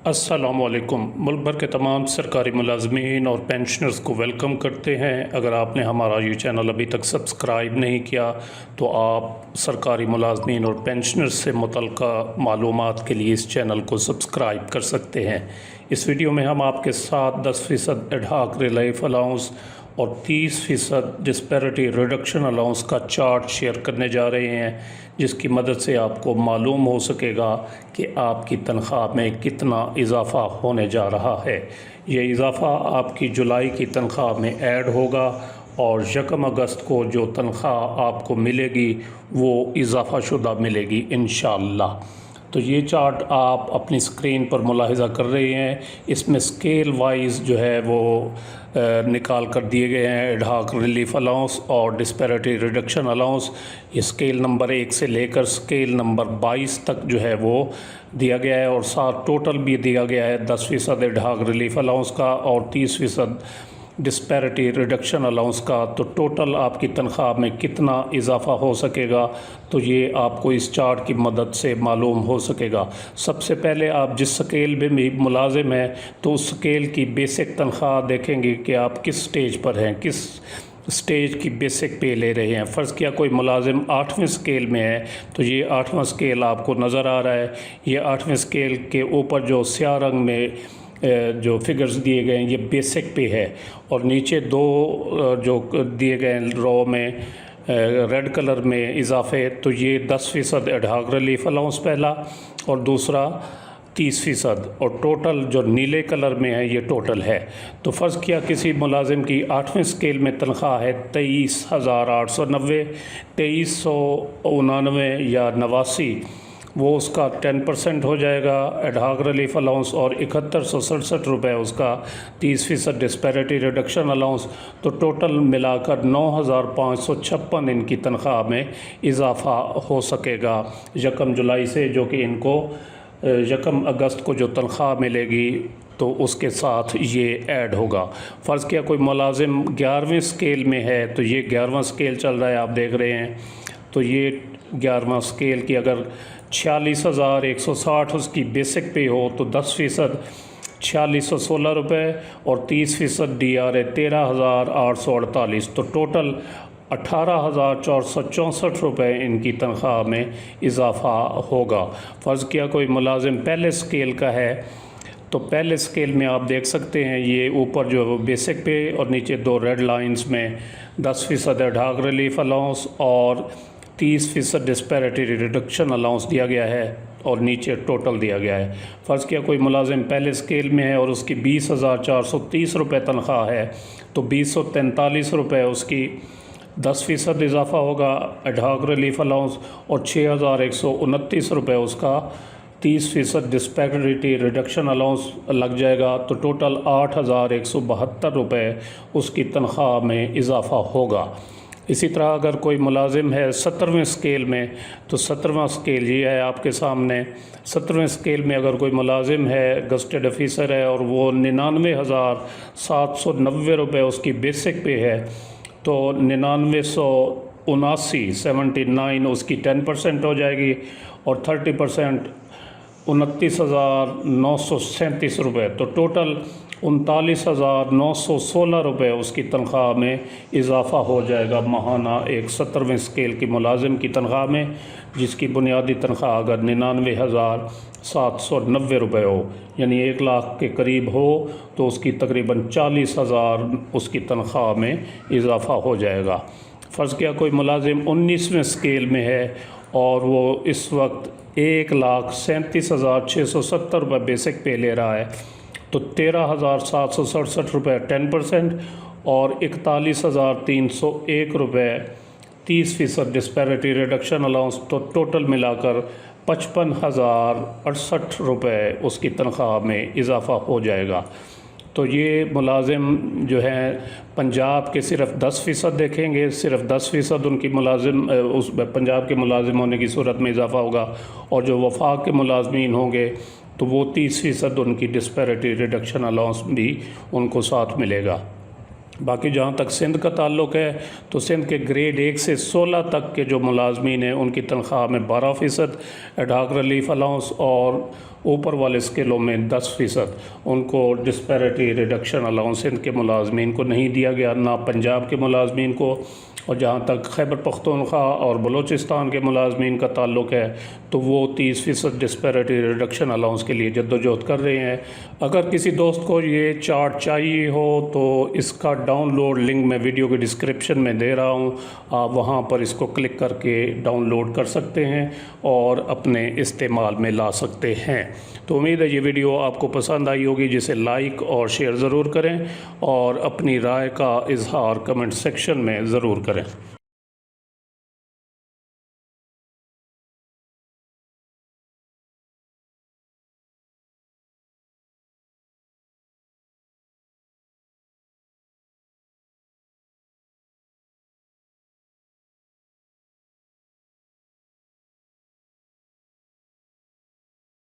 السلام علیکم۔ ملک بھر کے تمام سرکاری ملازمین اور پینشنرز کو ویلکم کرتے ہیں۔ اگر آپ نے ہمارا یہ چینل ابھی تک سبسکرائب نہیں کیا تو آپ سرکاری ملازمین اور پینشنرز سے متعلقہ معلومات کے لیے اس چینل کو سبسکرائب کر سکتے ہیں۔ اس ویڈیو میں ہم آپ کے ساتھ 10% ایڈ ہاک ریلیف الاؤنس اور 30% ڈسپیرٹی ریڈکشن الاؤنس کا چارٹ شیئر کرنے جا رہے ہیں، جس کی مدد سے آپ کو معلوم ہو سکے گا کہ آپ کی تنخواہ میں کتنا اضافہ ہونے جا رہا ہے۔ یہ اضافہ آپ کی جولائی کی تنخواہ میں ایڈ ہوگا اور 1 اگست کو جو تنخواہ آپ کو ملے گی وہ اضافہ شدہ ملے گی انشاءاللہ۔ تو یہ چارٹ آپ اپنی سکرین پر ملاحظہ کر رہے ہیں۔ اس میں سکیل وائز جو ہے وہ نکال کر دیے گئے ہیں ایڈ ہاک ریلیف الاؤنس اور ڈسپیرٹی ریڈکشن الاؤنس۔ یہ سکیل نمبر 1 سے لے کر سکیل نمبر 22 تک جو ہے وہ دیا گیا ہے، اور ساتھ ٹوٹل بھی دیا گیا ہے 10% ایڈ ہاک ریلیف الاؤنس کا اور 30% ڈسپیرٹی ریڈکشن الاؤنس کا۔ تو ٹوٹل آپ کی تنخواہ میں کتنا اضافہ ہو سکے گا تو یہ آپ کو اس چارٹ کی مدد سے معلوم ہو سکے گا۔ سب سے پہلے آپ جس سکیل میں بھی ملازم ہیں تو اس سکیل کی بیسک تنخواہ دیکھیں گے کہ آپ کس سٹیج پر ہیں، کس سٹیج کی بیسک پے لے رہے ہیں۔ فرض کیا کوئی ملازم 8ویں سکیل میں ہے تو یہ 8واں سکیل آپ کو نظر آ رہا ہے۔ یہ 8ویں سکیل کے اوپر جو سیاہ رنگ میں جو فگرز دیے گئے ہیں یہ بیسک پے ہے، اور نیچے دو جو دیے گئے ہیں رو میں ریڈ کلر میں اضافے، تو یہ 10% ایڈ ہاک ریلیف الاؤنس پہلا اور دوسرا 30%، اور ٹوٹل جو نیلے کلر میں ہے یہ ٹوٹل ہے۔ تو فرض کیا کسی ملازم کی 8ویں سکیل میں تنخواہ ہے 23,890، 2399 یا 89، وہ اس کا 10% ہو جائے گا ایڈ ہاک ریلیف الاؤنس، اور 7167 روپے اس کا 30% ڈسپیرٹی ریڈکشن الاؤنس۔ تو ٹوٹل ملا کر 9556 ان کی تنخواہ میں اضافہ ہو سکے گا 1 جولائی سے، جو کہ ان کو 1 اگست کو جو تنخواہ ملے گی تو اس کے ساتھ یہ ایڈ ہوگا۔ فرض کیا کوئی ملازم 11ویں سکیل میں ہے تو یہ 11واں سکیل چل رہا ہے، آپ دیکھ رہے ہیں۔ تو یہ 11واں سکیل کی اگر 46,160 اس کی بیسک پے ہو تو 10% 4616 روپے اور 30% ڈی آر ہے 13,848، تو ٹوٹل 18,464 روپے ان کی تنخواہ میں اضافہ ہوگا۔ فرض کیا کوئی ملازم پہلے سکیل کا ہے تو پہلے سکیل میں آپ دیکھ سکتے ہیں یہ اوپر جو بیسک پے اور نیچے 2 ریڈ لائنز میں 10% ایڈ ہاک ریلیف الاؤنس اور 30% ڈسپیرٹی ریڈکشن الاؤنس دیا گیا ہے، اور نیچے ٹوٹل دیا گیا ہے۔ فرض کیا کوئی ملازم پہلے سکیل میں ہے اور اس کی 20,430 روپے تنخواہ ہے تو 2043 روپے اس کی 10% اضافہ ہوگا ایڈ ہاک ریلیف الاؤنس، اور 6,129 روپے اس کا 30% ڈسپیرٹی ریڈکشن الاؤنس لگ جائے گا۔ تو ٹوٹل 8,172 روپے اس کی تنخواہ میں اضافہ ہوگا۔ اسی طرح اگر کوئی ملازم ہے 17ویں سکیل میں تو 17واں سکیل یہ ہے آپ کے سامنے۔ 17ویں سکیل میں اگر کوئی ملازم ہے گزٹڈ آفیسر ہے اور وہ 99,790 روپے اس کی بیسک پے ہے تو 9979 اس کی 10% ہو جائے گی، اور 30% 29,937 روپے، تو ٹوٹل 39,916 روپے اس کی تنخواہ میں اضافہ ہو جائے گا ماہانہ ایک 17ویں سکیل کی ملازم کی تنخواہ میں، جس کی بنیادی تنخواہ اگر 99,790 روپے ہو، یعنی 1 لاکھ کے قریب ہو تو اس کی تقریباً 40,000 اس کی تنخواہ میں اضافہ ہو جائے گا۔ فرض کیا کوئی ملازم 19ویں سکیل میں ہے اور وہ اس وقت 1,37,670 روپے بیسک پے لے رہا ہے تو 13,767 روپے 10% اور 41,301 روپے 30% ڈسپیرٹی ریڈکشن الاؤنس، تو ٹوٹل ملا کر 55,068 روپے اس کی تنخواہ میں اضافہ ہو جائے گا۔ تو یہ ملازم جو ہیں پنجاب کے صرف 10% دیکھیں گے، صرف 10% ان کی ملازم اس پنجاب کے ملازم ہونے کی صورت میں اضافہ ہوگا، اور جو وفاق کے ملازمین ہوں گے تو وہ 30% ان کی ڈسپیرٹی ریڈکشن الاؤنس بھی ان کو ساتھ ملے گا۔ باقی جہاں تک سندھ کا تعلق ہے تو سندھ کے گریڈ 1 سے 16 تک کے جو ملازمین ہیں ان کی تنخواہ میں 12%، ایڈاک ریلیف الاؤنس اور اوپر والے اسکیلوں میں 10%، ان کو ڈسپیرٹی ریڈکشن الاؤنس سندھ کے ملازمین کو نہیں دیا گیا، نہ پنجاب کے ملازمین کو۔ اور جہاں تک خیبر پختونخوا اور بلوچستان کے ملازمین کا تعلق ہے تو وہ 30% ڈسپیرٹی ریڈکشن الاؤنس کے لیے جدوجہد کر رہے ہیں۔ اگر کسی دوست کو یہ چارٹ چاہیے ہو تو اس کا ڈاؤن لوڈ لنک میں ویڈیو کے ڈسکرپشن میں دے رہا ہوں، آپ وہاں پر اس کو کلک کر کے ڈاؤن لوڈ کر سکتے ہیں اور اپنے استعمال میں لا سکتے ہیں۔ تو امید ہے یہ ویڈیو آپ کو پسند آئی ہوگی، جسے لائک اور شیئر ضرور کریں اور اپنی رائے کا اظہار کمنٹ سیکشن میں ضرور کریں۔